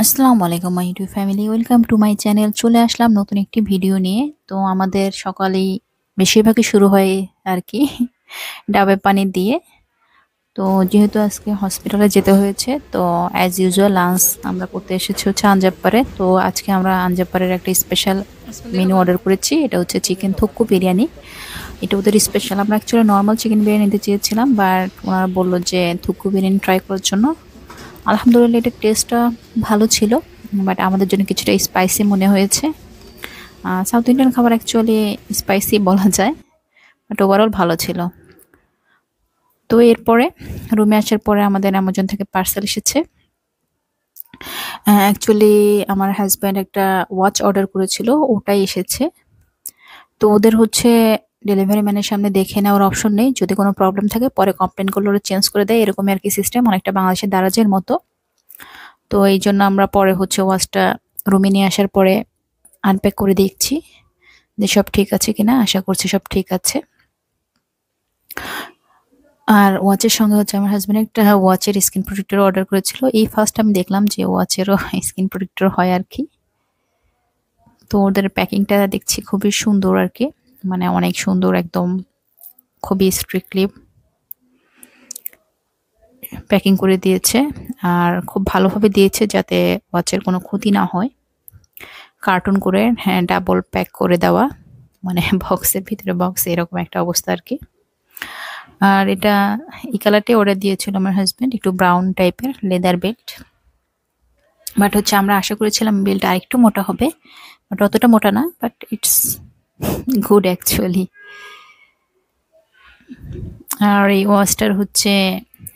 আসসালামু আলাইকুম my YouTube family, welcome to my channel. চলে আসলাম নতুন একটি ভিডিও নিয়ে। তো আমাদের সকালেই বেশিরভাগই শুরু হয় আর কি ডাবের পানি দিয়ে। তো যেহেতু আজকে হসপিটালে যেতে হয়েছে, তো অ্যাজ ইউজুয়াল লাঞ্চ আমরা করতে এসেছি হচ্ছে আঞ্জাপ্পারে। তো আজকে আমরা আঞ্জাপ্পারের একটা স্পেশাল মেনু অর্ডার করেছি। এটা হচ্ছে চিকেন থুক্কু বিরিয়ানি। এটা ওদের স্পেশাল। আমরা অ্যাকচুয়ালি নর্মাল চিকেন বিরিয়ানি নিতে চেয়েছিলাম, বাট ওনারা বললো যে থুক্কু বিরিয়ানি ট্রাই করার জন্য। আলহামদুলিল্লাহ এটার টেস্টটা ভালো ছিল, বাট আমাদের জন্য কিছুটা স্পাইসি মনে হয়েছে। সাউথ ইন্ডিয়ান খাবার অ্যাকচুয়ালি স্পাইসি বলা যায়, বাট ওভারঅল ভালো ছিল। তো এরপরে রুমে আসার পরে আমাদের অ্যামাজন থেকে পার্সেল এসেছে। অ্যাকচুয়ালি আমার হাজব্যান্ড একটা ওয়াচ অর্ডার করেছিল, ওটাই এসেছে। তো ওদের হচ্ছে ডেলিভারি ম্যানের সামনে দেখে নেওয়ার অপশন নেই, যদি কোনো প্রবলেম থাকে পরে কমপ্লেন করলে ওরা চেঞ্জ করে দেয়, এরকমই আর কি সিস্টেম, অনেকটা বাংলাদেশের দারাজের মতো। তো এই জন্য আমরা পরে হচ্ছে ওয়াচটা রুমে নিয়ে আসার পরে আনপ্যাক করে দেখছি যে সব ঠিক আছে কিনা। আশা করছি সব ঠিক আছে। আর ওয়াচের সঙ্গে হচ্ছে আমার হাজব্যান্ড একটা ওয়াচের স্ক্রিন প্রোটেক্টর অর্ডার করেছিল। এই ফার্স্ট আমি দেখলাম যে ওয়াচেরও স্ক্রিন প্রোটেক্টর হয় আর কি। তো ওদের প্যাকিংটা দেখছি খুবই সুন্দর আর কি, মানে অনেক সুন্দর, একদম খুবই স্ট্রিক্টলি প্যাকিং করে দিয়েছে। আর খুব ভালোভাবে দিয়েছে যাতে ওয়াচের কোনো ক্ষতি না হয়। কার্টুন করে, হ্যাঁ, ডাবল প্যাক করে দেওয়া, মানে বক্সের ভিতরে বক্স, এরকম একটা অবস্থা আর কি। আর এটা এই কালারটাই অর্ডার দিয়েছিল আমার হাজব্যান্ড, একটু ব্রাউন টাইপের লেদার বেল্ট। বাট হচ্ছে আমরা আশা করেছিলাম বেল্ট আরেকটু মোটা হবে, বাট অতটা মোটা না, বাট ইটস গুড অ্যাকচুয়ালি। আর এই ওয়াচটার হচ্ছে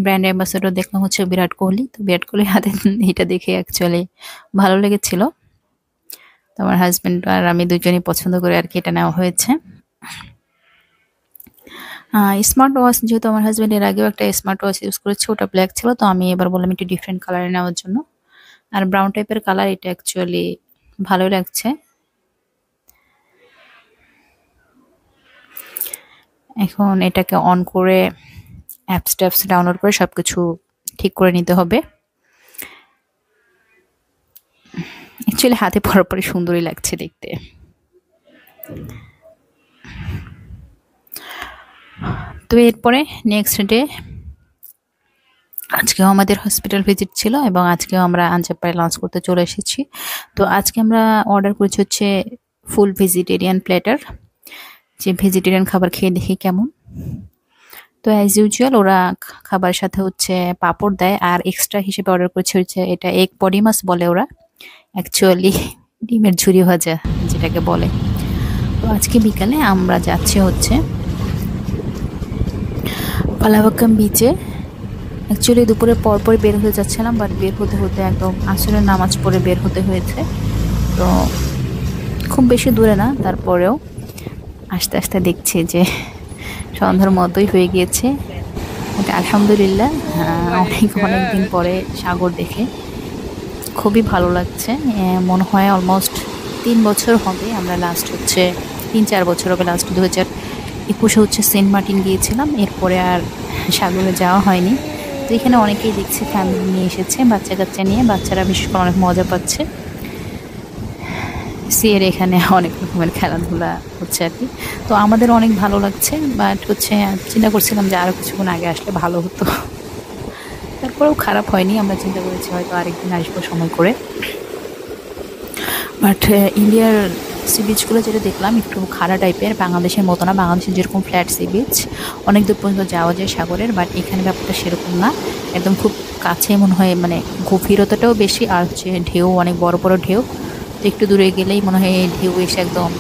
ব্র্যান্ড অ্যাম্বাসেডর দেখলাম হচ্ছে বিরাট কোহলি। তো বিরাট কোহলির হাতে এটা দেখে অ্যাকচুয়ালি ভালো লেগেছিল। তো আমার হাজব্যান্ড আর আমি দুজনেই পছন্দ করে আর কি এটা নেওয়া হয়েছে। স্মার্ট ওয়াচ, যেহেতু আমার হাজব্যান্ড এর আগেও একটা স্মার্ট ওয়াচ ইউজ করেছে, ওটা ব্ল্যাক ছিল, তো আমি এবার বললাম একটু ডিফারেন্ট কালারে নেওয়ার জন্য। আর ব্রাউন টাইপের কালার, এটা অ্যাকচুয়ালি ভালোই লাগছে। এখন এটাকে অন করে অ্যাপস ট্যাপস ডাউনলোড করে সবকিছু ঠিক করে নিতে হবে। অ্যাকচুয়ালি হাতে পরার পরে সুন্দরই লাগছে দেখতে। তো এরপরে নেক্সট ডে আজকেও আমাদের হসপিটাল ভিজিট ছিল এবং আজকেও আমরা আঞ্জাপ্পারে লাঞ্চ করতে চলে এসেছি। তো আজকে আমরা অর্ডার করেছি হচ্ছে ফুল ভেজিটেরিয়ান প্ল্যাটার, যে ভেজিটেরিয়ান খাবার খেয়ে দেখি কেমন। তো অ্যাজ ইউজুয়াল ওরা খাবারের সাথে হচ্ছে পাঁপড় দেয়, আর এক্সট্রা হিসেবে অর্ডার করেছে হচ্ছে এটা এগ বডি মাছ বলে ওরা, অ্যাকচুয়ালি ডিমের ঝুরি ভাজা যেটাকে বলে। তো আজকে বিকালে আমরা যাচ্ছি হচ্ছে পালাবাক্কাম বিচে। অ্যাকচুয়ালি দুপুরে পরপরই বের হতে যাচ্ছিলাম, বাট বের হতে হতে একদম আসরের নামাজ পড়ে বের হতে হয়েছে। তো খুব বেশি দূরে না, তারপরেও আস্তে আস্তে দেখছি যে সন্ধ্যার মতোই হয়ে গিয়েছে। এটা আলহামদুলিল্লাহ অনেক অনেক দিন পরে সাগর দেখে খুবই ভালো লাগছে। মনে হয় অলমোস্ট 3 বছর হবে আমরা লাস্ট হচ্ছে, 3-4 বছর হবে লাস্ট 2021 হচ্ছে সেন্ট মার্টিন গিয়েছিলাম, এরপরে আর সাগরে যাওয়া হয়নি। তো এখানে অনেকেই দেখছি ফ্যামিলি নিয়ে এসেছে, বাচ্চা কাচ্চা নিয়ে, বাচ্চারা বিশেষ করে অনেক মজা পাচ্ছে। সিয়ের এখানে অনেক রকমের খেলাধুলা হচ্ছে আর কি। তো আমাদের অনেক ভালো লাগছে, বাট হচ্ছে চিন্তা করছিলাম যে আরও কিছুক্ষণ আগে আসলে ভালো হতো। তারপরেও খারাপ হয়নি, আমরা চিন্তা করেছি হয়তো আরেকদিন আসবো সময় করে। বাট ইন্ডিয়ার সি বিচগুলো যেটা দেখলাম একটু খাড়া টাইপের, বাংলাদেশের মতো না। বাংলাদেশের যেরকম ফ্ল্যাট সি বিচ অনেক দূর পর্যন্ত যাওয়া যায় সাগরের, বাট এখানে ব্যাপারটা সেরকম না, একদম খুব কাছে মনে হয়, মানে গভীরতাটাও বেশি, আর হচ্ছে ঢেউ অনেক বড় বড় ঢেউ। তো একটু দূরে গেলেই মনে হয় ঢেউ এসে একদম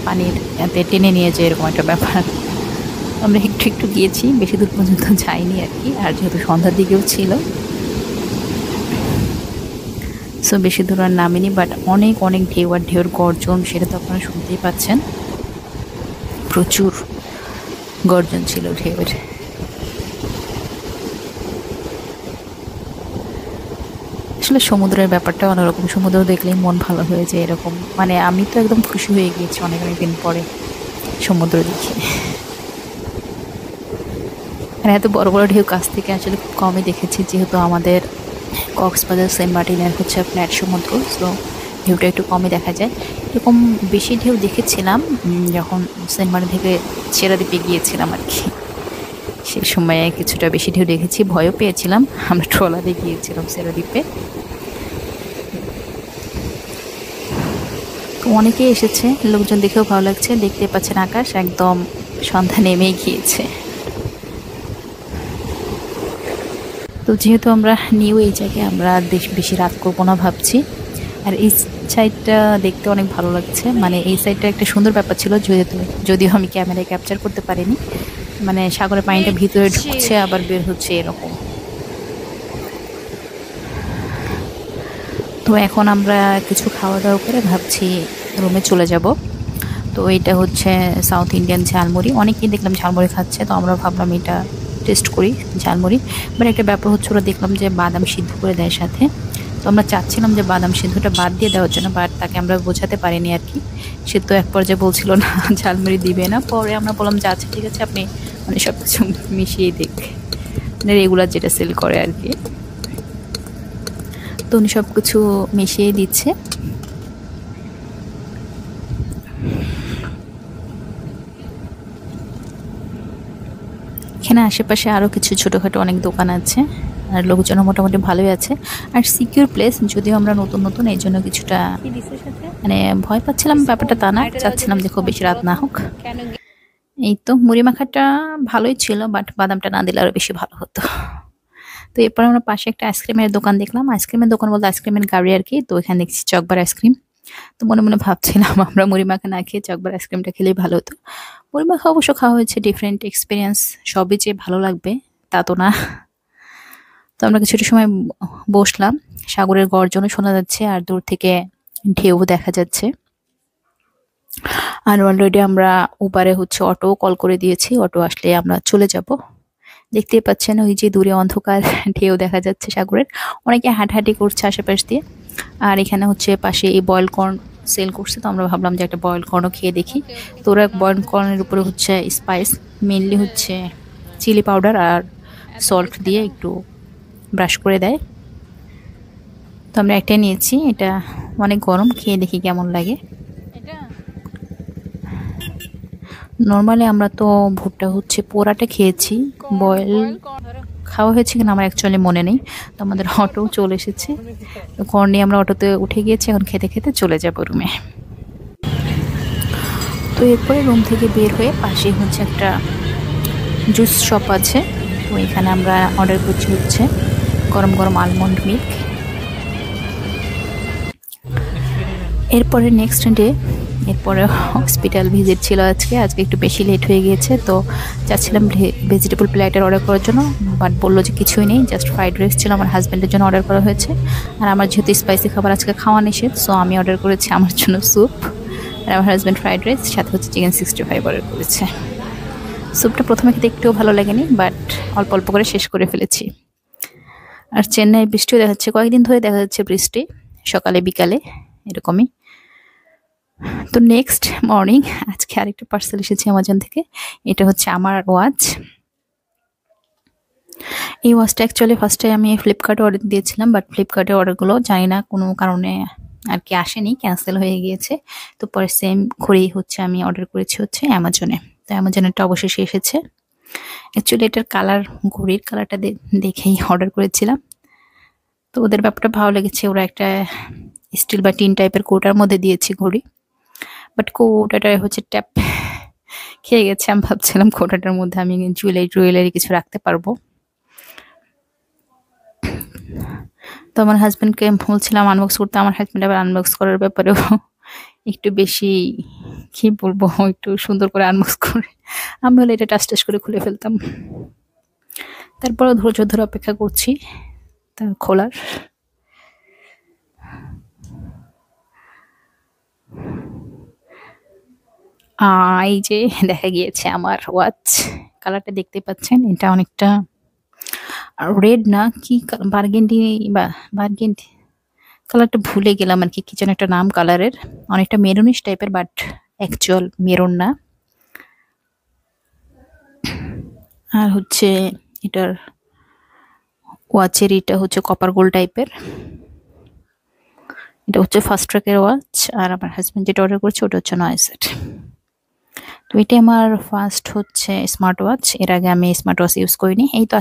পানির এতে টেনে নিয়ে যায়, এরকম একটা ব্যাপার। আমরা একটু একটু গিয়েছি, বেশি দূর পর্যন্ত যাইনি আর কি। আর যেহেতু সন্ধ্যার দিকেও ছিল, সো বেশি দূর আর নামিনি, বাট অনেক অনেক ঢেউ, আর ঢেউর গর্জন সেটা তো আপনারা শুনতেই পাচ্ছেন, প্রচুর গর্জন ছিল ঢেউয়ের। আসলে সমুদ্রের ব্যাপারটা অন্যরকম, সমুদ্র দেখলেই মন ভালো হয়ে যায় এরকম, মানে আমি তো একদম খুশি হয়ে গিয়েছি অনেক অনেক দিন পরে সমুদ্র দেখে। আর এত বড় বড় ঢেউ কাছ থেকে আসলে খুব কমই দেখেছি, যেহেতু আমাদের কক্সবাজার সেন্ট মার্টিনের হচ্ছে ফ্ল্যাট সমুদ্র। সো ঢেউটা একটু কমই দেখা যায়। এরকম বেশি ঢেউ দেখেছিলাম যখন সেন্ট মার্টিন থেকে সেরাদ্বীপে গিয়েছিলাম আর কি। সেই সময়ে কিছুটা বেশি ঢেউ দেখেছি, ভয়ও পেয়েছিলাম। আমরা ট্রলারে গিয়েছিলাম সেরাদ্বীপে। তো অনেকেই এসেছে, লোকজন দেখেও ভালো লাগছে। দেখতে পাচ্ছেন আকাশ একদম সন্ধ্যা নেমেই গিয়েছে। তো যেহেতু আমরা নিউ এই জায়গায়, আমরা বেশি রাত করবো না ভাবছি। আর এই সাইডটা দেখতে অনেক ভালো লাগছে, মানে এই সাইডটা একটা সুন্দর ব্যাপার ছিল, যদিও আমি ক্যামেরায় ক্যাপচার করতে পারিনি। মানে সাগরের পানিটা ভিতরে ঢুকছে আবার বের হচ্ছে এরকম। তো এখন আমরা কিছু খাওয়া দাওয়া করে ভাবছি রুমে চলে যাব। তো এটা হচ্ছে সাউথ ইন্ডিয়ান ঝালমুড়ি। অনেকেই দেখলাম ঝালমুড়ি খাচ্ছে, তো আমরা ভাবলাম এটা টেস্ট করি ঝালমুড়ি। বাট একটা ব্যাপার হচ্ছে, ওরা দেখলাম যে বাদাম সিদ্ধ করে দেয় সাথে। তো আমরা চাচ্ছিলাম যে বাদাম সিদ্ধটা বাদ দিয়ে দেওয়ার জন্য, বাট তাকে আমরা বোঝাতে পারিনি আর কি। সে তো এক পর্যায়ে বলছিল না ঝালমুড়ি দিবে না। পরে আমরা বললাম যে আচ্ছা ঠিক আছে, আপনি মানে সব কিছু মিশিয়েই দেখ, মানে রেগুলার যেটা সেল করে আর কি। তো উনি সব কিছু মিশিয়ে দিচ্ছে। এখানে আশেপাশে আরও কিছু ছোটোখাটো অনেক দোকান আছে, আর লোকজনও মোটামুটি ভালোই আছে। আর সিকিউর প্লেস, যদিও আমরা নতুন নতুন, এই জন্য কিছুটা মানে ভয় পাচ্ছিলাম। ব্যাপারটা তা না, চাচ্ছিলাম যে খুব বেশি রাত না হোক। এই তো মুড়ি মাখাটা ভালোই ছিল, বাট বাদামটা না দিলে আরো বেশি ভালো হতো। তো এরপর আমরা পাশে একটা আইসক্রিমের দোকান দেখলাম। আইসক্রিমের দোকান বলতে আইসক্রিমের গাড়ি আর কি। তো এখানে দেখছি চকবার আইসক্রিম। তো মনে মনে ভাবছিলাম আমরা মুড়ি মাখা না খেয়ে চকবার আইসক্রিমটা খেলেই ভালো হতো। মুড়ি মাখা অবশ্য খাওয়া হয়েছে, ডিফারেন্ট এক্সপিরিয়েন্স। সবই যে ভালো লাগবে তা তো না। তো আমরা কিছুটা সময় বসলাম, সাগরের গর্জনও শোনা যাচ্ছে আর দূর থেকে ঢেউ দেখা যাচ্ছে। আর অলরেডি আমরা উবারে হচ্ছে অটো কল করে দিয়েছি, অটো আসলে আমরা চলে যাব। দেখতেই পাচ্ছেন ওই যে দূরে অন্ধকার ঢেউ দেখা যাচ্ছে সাগরের। অনেকে হাঁটাহাঁটি করছে আশেপাশ দিয়ে। আর এখানে হচ্ছে পাশে এই বয়েল কর্ন সেল করছে, তো আমরা ভাবলাম যে একটা বয়েল কর্নও খেয়ে দেখি। তো ওরা বয়েল কর্নের উপরে হচ্ছে স্পাইস, মেনলি হচ্ছে চিলি পাউডার আর সল্ট দিয়ে একটু ব্রাশ করে দেয়। তো আমরা একটাই নিয়েছি, এটা অনেক গরম, খেয়ে দেখি কেমন লাগে। নর্মালি আমরা তো ভুট্টা হচ্ছে পোড়াটা খেয়েছি, বয়েল খাওয়া হয়েছে কিনা আমার অ্যাকচুয়ালি মনে নেই। তো আমাদের অটো চলে এসেছে, তো কর্ন নিয়ে আমরা অটোতে উঠে গিয়েছি, এখন খেতে খেতে চলে যাব রুমে। তো এরপরে রুম থেকে বের হয়ে পাশে হচ্ছে একটা জুস শপ আছে। তো এখানে আমরা অর্ডার করছি হচ্ছে গরম গরম আলমন্ড মিল্ক। এরপরে নেক্সট ডে, এরপরে হসপিটাল ভিজিট ছিল আজকে একটু বেশি লেট হয়ে গিয়েছে। তো চাচ্ছিলাম ভেজিটেবল প্ল্যাটার অর্ডার করার জন্য, বাট বললো যে কিছুই নেই, জাস্ট ফ্রাইড রাইস ছিল। আমার হাজব্যান্ডের জন্য অর্ডার করা হয়েছে, আর আমার যেহেতু স্পাইসি খাবার আজকে খাওয়া নিষেধ, সো আমি অর্ডার করেছি আমার জন্য স্যুপ, আর আমার হাজব্যান্ড ফ্রাইড রাইস, সাথে হচ্ছে চিকেন 65 অর্ডার করেছে। স্যুপটা প্রথমে খেতে একটুও ভালো লাগেনি, বাট অল্প অল্প করে শেষ করে ফেলেছি। আর চেন্নাই বৃষ্টিও দেখা যাচ্ছে, কয়েকদিন ধরে দেখা যাচ্ছে বৃষ্টি, সকালে বিকালে এরকমই। তো নেক্সট মর্নিং আজকে আরেকটা পার্সেল এসেছে অ্যামাজন থেকে। এটা হচ্ছে আমার ওয়াচ। এই ওয়াচটা অ্যাকচুয়ালি ফার্স্টে আমি ফ্লিপকার্টে অর্ডার দিয়েছিলাম, বাট ফ্লিপকার্টের অর্ডারগুলো জানি না কোনো কারণে আর কি আসেনি, ক্যান্সেল হয়ে গিয়েছে। তো পরে সেম ঘড়ি হচ্ছে আমি অর্ডার করেছি হচ্ছে অ্যামাজনে। তো অ্যামাজনেরটা অবশেষে এসেছে। অ্যাকচুয়ালি এটার কালার, ঘড়ির কালারটা দেখেই অর্ডার করেছিলাম। তো ওদের ব্যাপারটা ভালো লেগেছে, ওরা একটা স্টিল বা টিন টাইপের কৌটার মধ্যে দিয়েছি ঘড়ি, বাট কৌটাটা হচ্ছে ট্যাপ খেয়ে গেছে। আমি ভাবছিলাম কৌটাটার মধ্যে আমি জুয়েলারি কিছু রাখতে পারবো। তো আমার হাজব্যান্ডকে বলছিলাম আনবক্স করতে, আমার হাজব্যান্ড আবার আনবক্স করার ব্যাপারেও একটু বেশি, কি বলবো, একটু সুন্দর করে আনবক্স করে, আমি হলে এটা টাচ করে খুলে ফেলতাম। তারপরও ধৈর্য ধরে অপেক্ষা করছি তা খোলার। এই যে দেখা গিয়েছে আমার ওয়াচ। কালারটা দেখতে পাচ্ছেন, এটা অনেকটা রেড না কি বার্গেন্ডি, বা বার্গেন্ডি কালারটা ভুলে গেলাম আর কি, কি যেন একটা নাম কালারের, অনেকটা মেরুনিশ টাইপের, বাট অ্যাকচুয়াল মেরুন না। আর হচ্ছে এটার ওয়াচের এটা হচ্ছে কপার গোল্ড টাইপের। এটা হচ্ছে ফার্স্ট ট্র্যাকের ওয়াচ। আর আমার হাজব্যান্ড যেটা অর্ডার করেছে ওটা হচ্ছে নয়েসেট। তো এটা আমার ফার্স্ট হচ্ছে স্মার্ট ওয়াচ। এর আগে আমি স্মার্ট ওয়াচ ইউজ করিনি। এই তো আজকে